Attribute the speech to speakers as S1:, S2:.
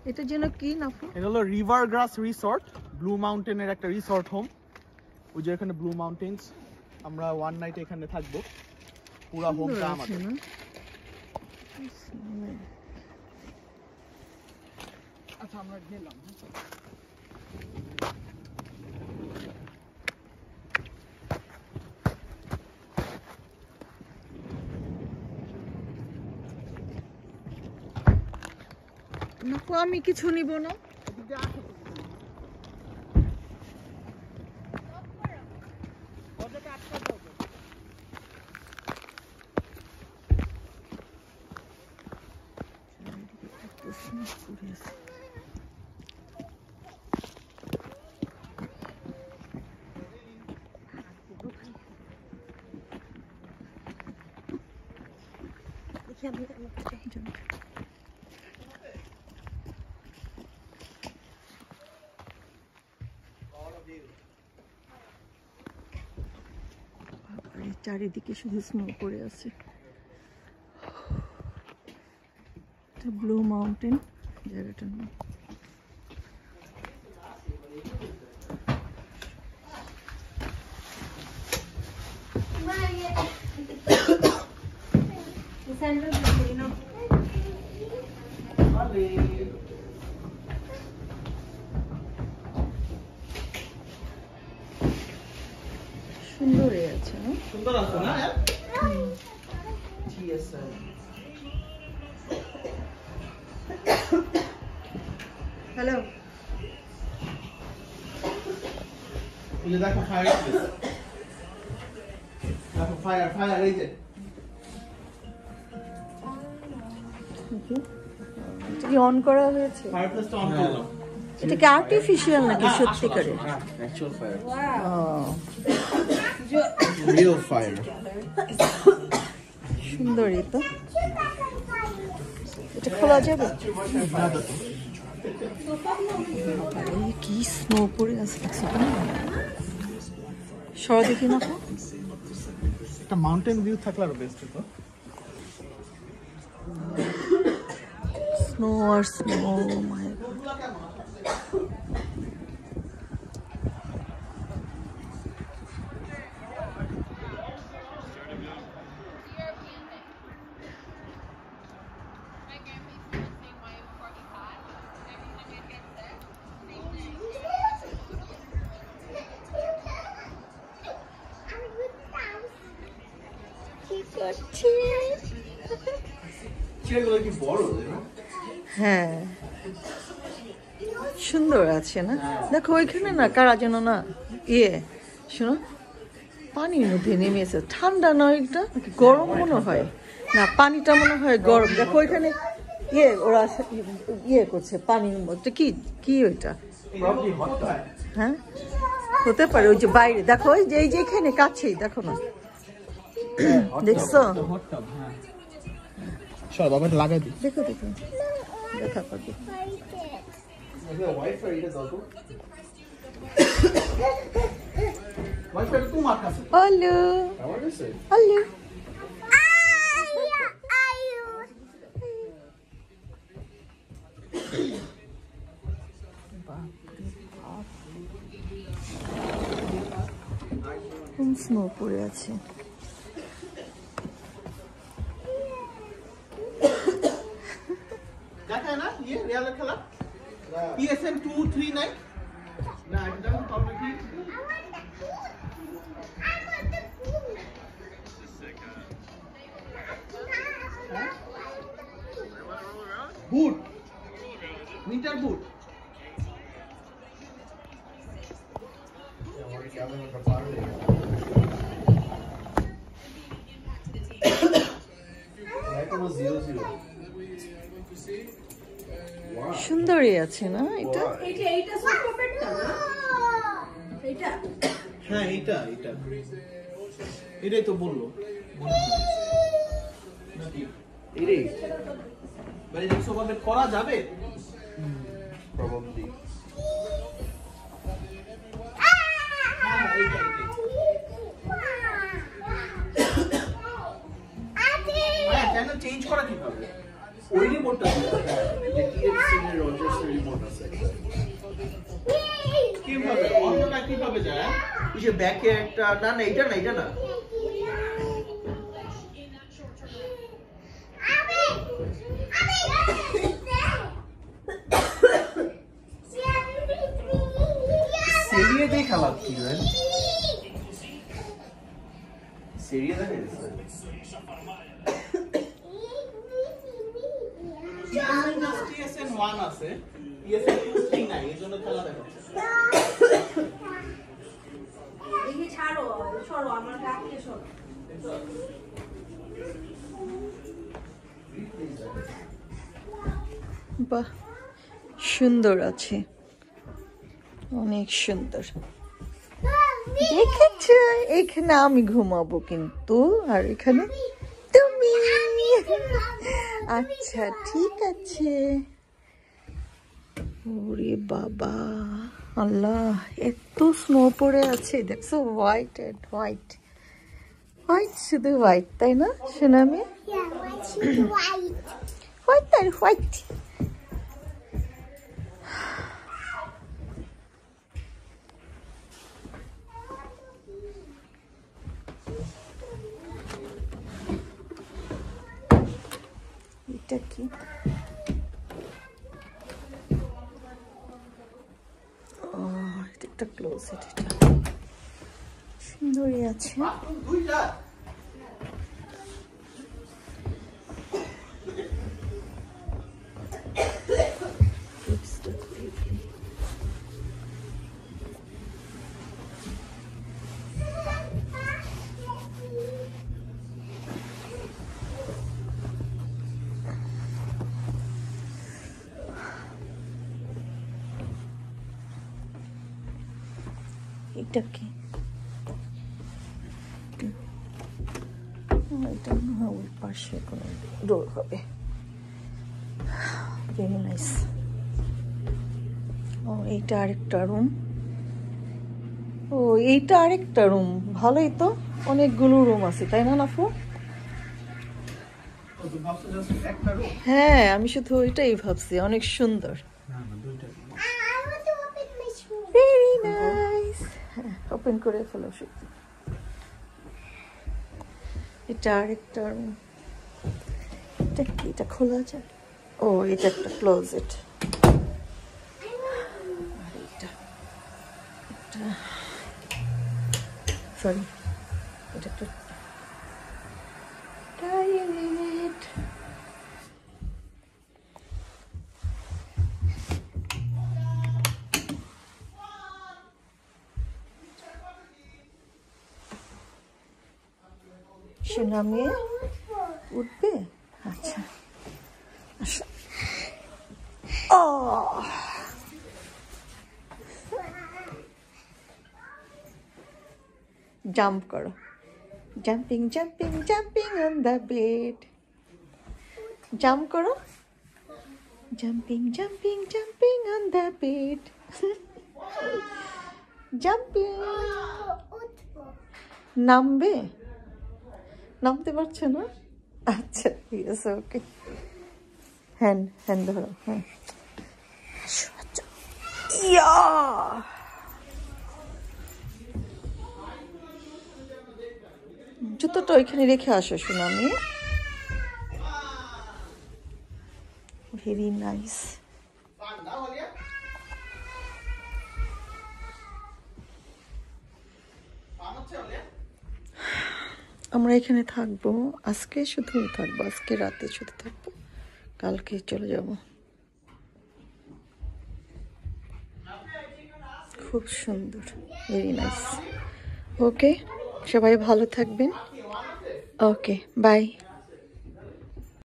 S1: এটা যেন কি না?
S2: এটা হলো রিভার গ্রাস রিসর্ট, ব্লু মাউন্টেনের একটা রিসর্ট হোম। ওই যে এখানে ব্লু মাউন্টেন্স, আমরা ওয়ান নাইট এখানে থাকবো। পুরো হোমটা আমাদের। আচ্ছা আমরা গেলাম।
S1: আমি কিছু নিব না। চারিদিকে শুধু স্নো পড়ে আছে। ব্লু মাউন্টেন জায়গাটার নাম। সুন্দর আছে না?
S2: সুন্দর আছে না?
S1: হ্যালো।
S2: এই যে দেখো ফায়ার, দেখো ফায়ার ফায়ার এই যে।
S1: এটা কি অন করা হয়েছে?
S2: ফায়ারপ্লেসটা অন করলাম।
S1: এটা কি আর্টিফিশিয়াল নাকি সত্যিকারে?
S2: Actual fire.
S1: ও
S2: রিয়েল ফায়ার।
S1: সুন্দরই তো। এটা খোলা যাবে? কি স্নো পড়ে আছে সর দেখি না।
S2: একটা মাউন্টেন ভিউ থাকলে আরো বেস্ট হতো।
S1: স্নো আর স্নো, মাই হ্যাঁ সুন্দর আছে না? দেখো ওইখানে না কারা যেন না শোনো পানির মধ্যে নেমেছে। ঠান্ডা নয়, এটা গরম মনে হয় না, পানিটা মনে হয় গরম। দেখো ওইখানে ওরা করছে পানির মধ্যে। কি কি ওইটা? হ্যাঁ হতে পারে। ওই যে বাইরে দেখো, ওই যে এইখানে কাছেই দেখো না, দেখছো?
S2: চল বাবা লাগাই দি।
S1: দেখো দেখো দেখা পাবে। Hello hello. স্নো পড়ে আছে।
S2: দেখায় না রিয়ালের খেলা PSN 239 না এটা হবে কি? বুট, উইন্টার বুট।
S1: সুন্দরই আছে না এটা?
S2: হ্যাঁ এটা এটাই তো বললো। করা যাবে চেঞ্জ করা কিভাবে? ওই রিমোটটা কিভাবে অন্যটা কিভাবে যায় এই যে ব্যাকে একটা না না এটা না सीरिया देखा लगती है सीरिया देखे TSN 1 আছে TSN 2 3 নাই এজন্য খেলা দেখাচ্ছে
S3: এই ছাড়ো সরো আমার কাছে সরো
S1: বাহ সুন্দর আছে অনেক সুন্দর দেখেছো এখানে আমি ঘুমাবো কিন্তু আর এখানে তুমি আচ্ছা ঠিক আছে ওরে বাবা আল্লাহ এত স্নো পড়ে আছে দেখছো হোয়াইট এন্ড হোয়াইট হোয়াইট শুধু হোয়াইট তাই না সোনামি হোয়াইট আর হোয়াইট এটা কি এটা একটা ক্লোজেট এটা সুন্দরই আছে এটা কি এটা ওই পাশে কোনো ডোর হবে ভেরি নাইস ও এইটা আরেকটা রুম ও এইটা আরেকটা রুম ভালোই তো অনেকগুলো রুম আছে তাই না নাফু হ্যাঁ আমি শুধু ওইটাই ভাবছি অনেক সুন্দর ভেরি নাইস ওপেন করে ফেলো শুধু এটা আরেকটা রুম এটা কি এটা খোলা যায় ও এটা একটা ক্লোজেট আর এটা সরি এটা একটা টয়লেট নামিয়ে উঠবে আচ্ছা আচ্ছা ও জাম্প করো jumping jumping jumping on the bed jump করো jumping jumping jumping on the bed jumping নামবে নামতে পারছে না আচ্ছা ঠিক আছে ওকে হ্যান্ড ধরো হ্যাঁ ইয়া জুতোটা ওইখানে রেখে আসো সোনামি ভেরি নাইস আমরা এখানে থাকবো আজকে শুধু থাকবো আজকে রাতে শুধু থাকবো কালকে চলে যাব খুব সুন্দর ভেরি নাইস ওকে সবাই ভালো থাকবেন ওকে বাই